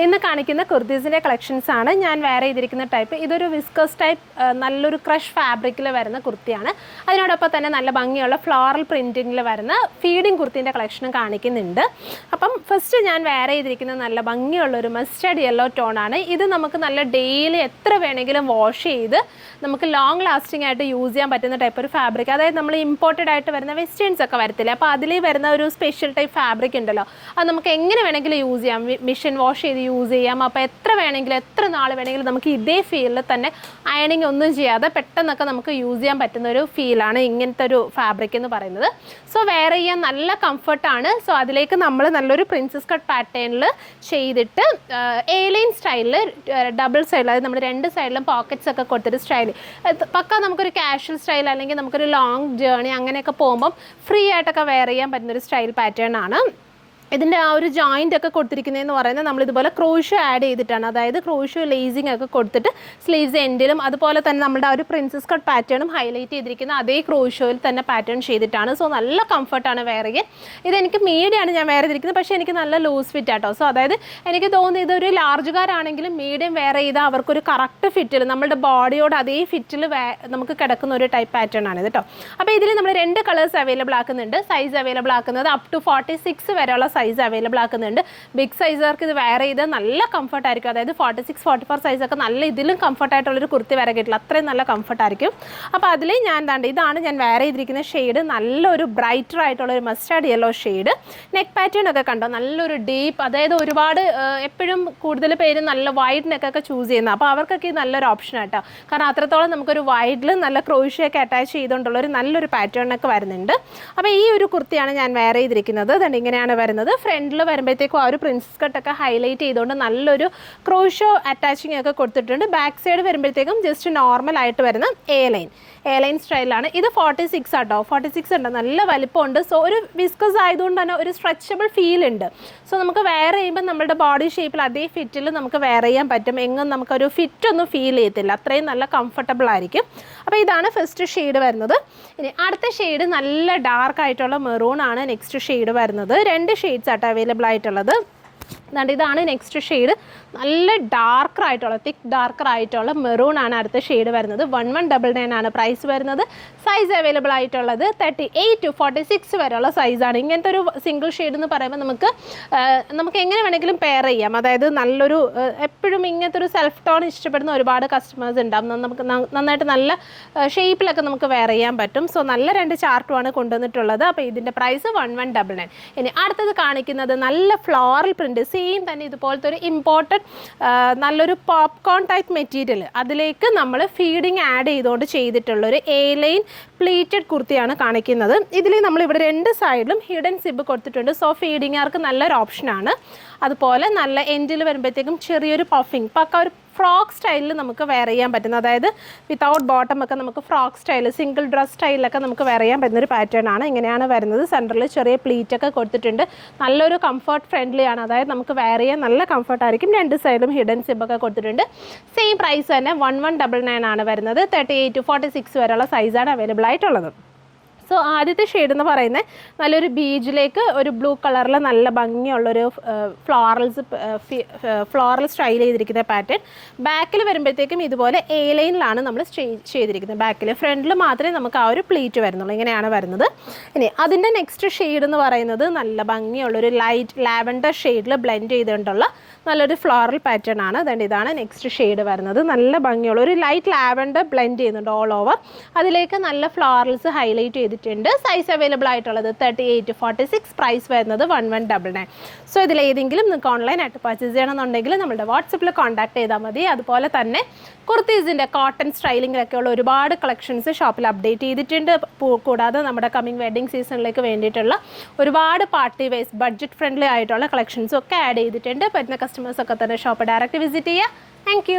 ഇന്ന് കാണിക്കുന്ന കുർത്തീസിൻ്റെ കളക്ഷൻസ് ആണ്. ഞാൻ വേറെ ചെയ്തിരിക്കുന്ന ടൈപ്പ് ഇതൊരു വിസ്കസ് ടൈപ്പ് നല്ലൊരു ക്രഷ് ഫാബ്രിക്കിൽ വരുന്ന കുർത്തിയാണ്. അതിനോടൊപ്പം തന്നെ നല്ല ഭംഗിയുള്ള ഫ്ലോറൽ പ്രിൻറ്റിങ്ങിൽ വരുന്ന ഫീഡിങ് കുർത്തീൻ്റെ കളക്ഷനും കാണിക്കുന്നുണ്ട്. അപ്പം ഫസ്റ്റ് ഞാൻ വേറെ ചെയ്തിരിക്കുന്ന നല്ല ഭംഗിയുള്ളൊരു മസ്റ്റർഡ് യെല്ലോ ടോണാണ്. ഇത് നമുക്ക് നല്ല ഡെയിലി എത്ര വേണമെങ്കിലും വാഷ് ചെയ്ത് നമുക്ക് ലോങ് ലാസ്റ്റിംഗ് ആയിട്ട് യൂസ് ചെയ്യാൻ പറ്റുന്ന ടൈപ്പ് ഒരു ഫാബ്രിക്. അതായത് നമ്മൾ ഇമ്പോർട്ടഡ് ആയിട്ട് വരുന്ന വെസ്റ്റേൺസ് ഒക്കെ വരത്തില്ല, അപ്പോൾ അതിൽ വരുന്ന ഒരു സ്പെഷ്യൽ ടൈപ്പ് ഫാബ്രിക് ഉണ്ടല്ലോ, അത് നമുക്ക് എങ്ങനെ വേണമെങ്കിലും യൂസ് ചെയ്യാം, മെഷീൻ വാഷ് ചെയ്ത് യൂസ് ചെയ്യാം. അപ്പോൾ എത്ര വേണമെങ്കിലും എത്ര നാൾ വേണമെങ്കിലും നമുക്ക് ഇതേ ഫീലിൽ തന്നെ അയണിങ് ഒന്നും ചെയ്യാതെ പെട്ടെന്നൊക്കെ നമുക്ക് യൂസ് ചെയ്യാൻ പറ്റുന്ന ഒരു ഫീലാണ് ഇങ്ങനത്തെ ഒരു ഫാബ്രിക് എന്ന് പറയുന്നത്. സോ വെയർ ചെയ്യാൻ നല്ല കംഫർട്ടാണ്. സോ അതിലേക്ക് നമ്മൾ നല്ലൊരു പ്രിൻസസ് കട്ട് പാറ്റേണിൽ ചെയ്തിട്ട് എ-ലൈൻ സ്റ്റൈലിൽ ഡബിൾ സൈഡിൽ, അതായത് നമ്മൾ രണ്ട് സൈഡിലും പോക്കറ്റ്സ് ഒക്കെ കൊടുത്തിട്ട് സ്റ്റൈൽ പക്ക നമുക്കൊരു കാഷ്വൽ സ്റ്റൈൽ അല്ലെങ്കിൽ നമുക്കൊരു ലോങ് ജേർണി അങ്ങനെയൊക്കെ പോകുമ്പം ഫ്രീ ആയിട്ടൊക്കെ വെയർ ചെയ്യാൻ പറ്റുന്നൊരു സ്റ്റൈൽ പാറ്റേൺ ആണ്. ഇതിൻ്റെ ആ ഒരു ജോയിൻ്റ് ഒക്കെ കൊടുത്തിരിക്കുന്നതെന്ന് പറയുന്നത് നമ്മളിതുപോലെ ക്രോഷ്യോ ആഡ് ചെയ്തിട്ടാണ്. അതായത് ക്രോഷ്യോ ലേസിങ് ഒക്കെ കൊടുത്തിട്ട് സ്ലീവ്സ് എൻഡിലും അതുപോലെ തന്നെ നമ്മുടെ ആ ഒരു പ്രിൻസസ് കട്ട് പാറ്റേണും ഹൈലൈറ്റ് ചെയ്തിരിക്കുന്ന അതേ ക്രോഷ്യോയിൽ തന്നെ പാറ്റേൺ ചെയ്തിട്ടാണ്. സോ നല്ല കംഫർട്ടാണ് വെയർ ചെയ്യാൻ. ഇതെനിക്ക് മീഡിയമാണ് ഞാൻ വെയർ ചെയ്തിരിക്കുന്നത്, പക്ഷേ എനിക്ക് നല്ല ലൂസ് ഫിറ്റ് ആട്ടോ. സോ അതായത് എനിക്ക് തോന്നുന്നത് ഇതൊരു ലാർജുകാരാണെങ്കിലും മീഡിയം വെയർ ചെയ്താൽ അവർക്കൊരു കറക്റ്റ് ഫിറ്റിൽ നമ്മുടെ ബോഡിയോട് അതേ ഫിറ്റിൽ നമുക്ക് കിടക്കുന്ന ഒരു ടൈപ്പ് പാറ്റേൺ ആണ് ഇത് കേട്ടോ. അപ്പോൾ ഇതിൽ നമ്മൾ രണ്ട് കളേഴ്സ് അവൈലബിൾ ആക്കുന്നുണ്ട്. സൈസ് അവൈലബിൾ ആക്കുന്നത് അപ് ടു 46 വരെയുള്ള സൈസ് അവൈലബിൾ ആക്കുന്നുണ്ട്. ബിഗ് സൈസുകാർക്ക് ഇത് വെയർ ചെയ്ത് നല്ല കംഫർട്ട് ആയിരിക്കും. അതായത് 46, 44 സൈസൊക്കെ നല്ല ഇതിലും കംഫർട്ടായിട്ടുള്ളൊരു കുർത്തി വരെ കിട്ടില്ല, അത്രയും നല്ല കംഫർട്ടായിരിക്കും. അപ്പോൾ അതിൽ ഇതാണ് ഞാൻ വെയർ ചെയ്തിരിക്കുന്ന ഷെയ്ഡ്. നല്ലൊരു ബ്രൈറ്റർ ആയിട്ടുള്ളൊരു mustard yellow shade. Neck pattern ഒക്കെ കണ്ടോ, നല്ലൊരു ഡീപ്പ്, അതായത് ഒരുപാട് എപ്പോഴും കൂടുതൽ പേര് നല്ല വൈഡ് നെക്കൊക്കെ ചൂസ് ചെയ്യുന്നത്. അപ്പോൾ അവർക്കൊക്കെ നല്ലൊരു ഓപ്ഷൻ ആട്ടോ. കാരണം അത്രത്തോളം നമുക്കൊരു വൈഡിൽ നല്ല ക്രോഷ്യൊക്കെ അറ്റാച്ച് ചെയ്തുകൊണ്ടുള്ളൊരു നല്ലൊരു പാറ്റേണൊക്കെ വരുന്നുണ്ട്. അപ്പോൾ ഈ ഒരു കുർത്തിയാണ് ഞാൻ വെയർ ചെയ്തിരിക്കുന്നത്. അതുകൊണ്ട് ഇങ്ങനെയാണ് വരുന്നത്. ഫ്രണ്ടിൽ വരുമ്പോഴത്തേക്കും ആ ഒരു പ്രിൻസസ് കട്ടൊക്കെ ഹൈലൈറ്റ് ചെയ്തുകൊണ്ട് നല്ലൊരു ക്രോഷ്യോ അറ്റാച്ചിങ് ഒക്കെ കൊടുത്തിട്ടുണ്ട്. ബാക്ക് സൈഡ് വരുമ്പോഴത്തേക്കും ജസ്റ്റ് നോർമൽ ആയിട്ട് വരുന്ന എ-ലൈൻ സ്റ്റൈലാണ്. ഇത് 46 ആട്ടോ. 46 ഉണ്ട്, നല്ല വലിപ്പമുണ്ട്. സോ ഒരു വിസ്കസ് ആയതുകൊണ്ട് തന്നെ ഒരു സ്ട്രെച്ചബിൾ ഫീൽ ഉണ്ട്. സോ നമുക്ക് വെയർ ചെയ്യുമ്പോൾ നമ്മുടെ ബോഡി ഷേപ്പിൽ അതേ ഫിറ്റിൽ നമുക്ക് വെയർ ചെയ്യാൻ പറ്റും. എങ്ങും നമുക്കൊരു ഫിറ്റൊന്നും ഫീൽ ചെയ്യത്തില്ല, അത്രയും നല്ല കംഫർട്ടബിൾ ആയിരിക്കും. അപ്പോൾ ഇതാണ് ഫസ്റ്റ് ഷെയ്ഡ് വരുന്നത്. ഇനി അടുത്ത ഷെയ്ഡ് നല്ല ഡാർക്ക് ആയിട്ടുള്ള മെറൂൺ ആണ് നെക്സ്റ്റ് ഷെയ്ഡ് വരുന്നത്. രണ്ട് ഷെയ്ഡ്സ് ആട്ടോ അവൈലബിൾ ആയിട്ടുള്ളത്. ഇതാണ് നെക്സ്റ്റ് ഷെയ്ഡ്. നല്ല ഡാർക്കർ ആയിട്ടുള്ള തിക്ക് ഡാർക്കർ ആയിട്ടുള്ള മെറൂൺ ആണ് അടുത്ത ഷെയ്ഡ് വരുന്നത്. 1199 ആണ് പ്രൈസ് വരുന്നത്. സൈസ് അവൈലബിൾ ആയിട്ടുള്ളത് 38 to 46 വരെയുള്ള സൈസാണ്. ഇങ്ങനത്തെ ഒരു സിംഗിൾ ഷെയ്ഡ് എന്ന് പറയുമ്പോൾ നമുക്ക് എങ്ങനെ വേണമെങ്കിലും പെയർ ചെയ്യാം. അതായത് നല്ലൊരു എപ്പോഴും ഇങ്ങനത്തെ ഒരു സെൽഫ് ടോൺ ഇഷ്ടപ്പെടുന്ന ഒരുപാട് കസ്റ്റമേഴ്സ് ഉണ്ടാകും. നമുക്ക് നന്നായിട്ട് നല്ല ഷേപ്പിലൊക്കെ നമുക്ക് വെയർ ചെയ്യാൻ പറ്റും. സോ നല്ല രണ്ട് ചാർട്ടുമാണ് കൊണ്ടുവന്നിട്ടുള്ളത്. അപ്പോൾ ഇതിൻ്റെ പ്രൈസ് 1199. ഇനി അടുത്തത് കാണിക്കുന്നത് നല്ല ഫ്ലോറൽ പ്രിൻറ്റ്, സെയിം തന്നെ ഇതുപോലത്തെ ഒരു ഇമ്പോർട്ടൻറ്റ് നല്ലൊരു പോപ്കോൺ ടൈപ്പ് മെറ്റീരിയൽ, അതിലേക്ക് നമ്മൾ ഫീഡിങ് ആഡ് ചെയ്തുകൊണ്ട് ചെയ്തിട്ടുള്ളൊരു എ-ലൈൻ പ്ലീറ്റഡ് കുർത്തിയാണ് കാണിക്കുന്നത്. ഇതിൽ നമ്മളിവിടെ രണ്ട് സൈഡിലും ഹിഡൻ സിബ് കൊടുത്തിട്ടുണ്ട്. സോ ഫീഡിങ്ങുകാർക്ക് നല്ലൊരു ഓപ്ഷനാണ്. അതുപോലെ നല്ല എൻഡിൽ വരുമ്പോഴത്തേക്കും ചെറിയൊരു പഫിങ് പക്ക ഒരു ഫ്രോക്ക് സ്റ്റൈലിൽ നമുക്ക് വെയർ ചെയ്യാൻ പറ്റുന്ന, അതായത് വിത്തൗട്ട് ബോട്ടം ഒക്കെ നമുക്ക് ഫ്രോക്ക് സ്റ്റൈൽ സിംഗിൾ ഡ്രസ് സ്റ്റൈലിലൊക്കെ നമുക്ക് വെയർ ചെയ്യാൻ പറ്റുന്നൊരു പാറ്റേൺ ആണ്. ഇങ്ങനെയാണ് വരുന്നത്. സെൻറ്ററിൽ ചെറിയ പ്ലീറ്റൊക്കെ കൊടുത്തിട്ടുണ്ട്. നല്ലൊരു കംഫർട്ട് ഫ്രണ്ട്ലി ആണ്, അതായത് നമുക്ക് വെയർ ചെയ്യാൻ നല്ല കംഫർട്ടായിരിക്കും. രണ്ട് സൈഡിലും ഹിഡൻ സിബൊക്കെ കൊടുത്തിട്ടുണ്ട്. സെയിം പ്രൈസ് തന്നെ 1199 ആണ് വരുന്നത്. 38 to 46 വരെയുള്ള സൈസാണ് അവൈലബിൾ ആയിട്ടുള്ളത്. സോ ആദ്യത്തെ ഷെയ്ഡ് എന്ന് പറയുന്നത് നല്ലൊരു ബീജിലേക്ക് ഒരു ബ്ലൂ കളറിൽ നല്ല ഭംഗിയുള്ളൊരു ഫ്ലോറൽ സ്റ്റൈൽ ചെയ്തിരിക്കുന്ന പാറ്റേൺ. ബാക്കിൽ വരുമ്പോഴത്തേക്കും ഇതുപോലെ എ-ലൈനിലാണ് നമ്മൾ ചെയ്തിരിക്കുന്നത്. ബാക്കിൽ ഫ്രണ്ടിൽ മാത്രമേ നമുക്ക് ആ ഒരു പ്ലീറ്റ് വരുന്നുള്ളൂ. ഇങ്ങനെയാണ് വരുന്നത്. ഇനി അതിൻ്റെ നെക്സ്റ്റ് ഷെയ്ഡ് എന്ന് പറയുന്നത് നല്ല ഭംഗിയുള്ളൊരു ലൈറ്റ് ലാവൻഡർ ഷെയ്ഡിൽ ബ്ലെൻഡ് ചെയ്തുകൊണ്ടുള്ള നല്ലൊരു ഫ്ലോറൽ പാറ്റേൺ ആണ്. അതുകൊണ്ട് ഇതാണ് നെക്സ്റ്റ് ഷെയ്ഡ് വരുന്നത്. നല്ല ഭംഗിയുള്ള ഒരു ലൈറ്റ് ലാവൻഡർ ബ്ലെൻഡ് ചെയ്യുന്നുണ്ട് ഓൾ ഓവർ. അതിലേക്ക് നല്ല ഫ്ലോറൽസ് ഹൈലൈറ്റ് ചെയ്തിട്ടുണ്ട്. സൈസ് അവൈലബിൾ ആയിട്ടുള്ളത് 38 to 46, പ്രൈസ് വരുന്നത് 1199. സോ ഇതിലേതെങ്കിലും നിങ്ങൾക്ക് ഓൺലൈനായിട്ട് പർച്ചേസ് ചെയ്യണമെന്നുണ്ടെങ്കിൽ നമ്മുടെ വാട്സപ്പിൽ കോൺടാക്ട് ചെയ്താൽ മതി. അതുപോലെ തന്നെ കുർത്തീസിൻ്റെ കോട്ടൺ സ്റ്റൈലിങ്ങിലൊക്കെ ഉള്ള ഒരുപാട് കളക്ഷൻസ് ഷോപ്പിൽ അപ്ഡേറ്റ് ചെയ്തിട്ടുണ്ട്. കൂടാതെ നമ്മുടെ കമ്മിങ് വെഡ്ഡിങ് സീസണിലേക്ക് വേണ്ടിയിട്ടുള്ള ഒരുപാട് പാർട്ടി വെയർസ് ബഡ്ജറ്റ് ഫ്രണ്ട്ലി ആയിട്ടുള്ള കളക്ഷൻസും ഒക്കെ ആഡ് ചെയ്തിട്ടുണ്ട്. പറ്റുന്ന കസ്റ്റമേഴ്സൊക്കെ തന്നെ ഷോപ്പ് ഡയറക്റ്റ് വിസിറ്റ് ചെയ്യുക. താങ്ക്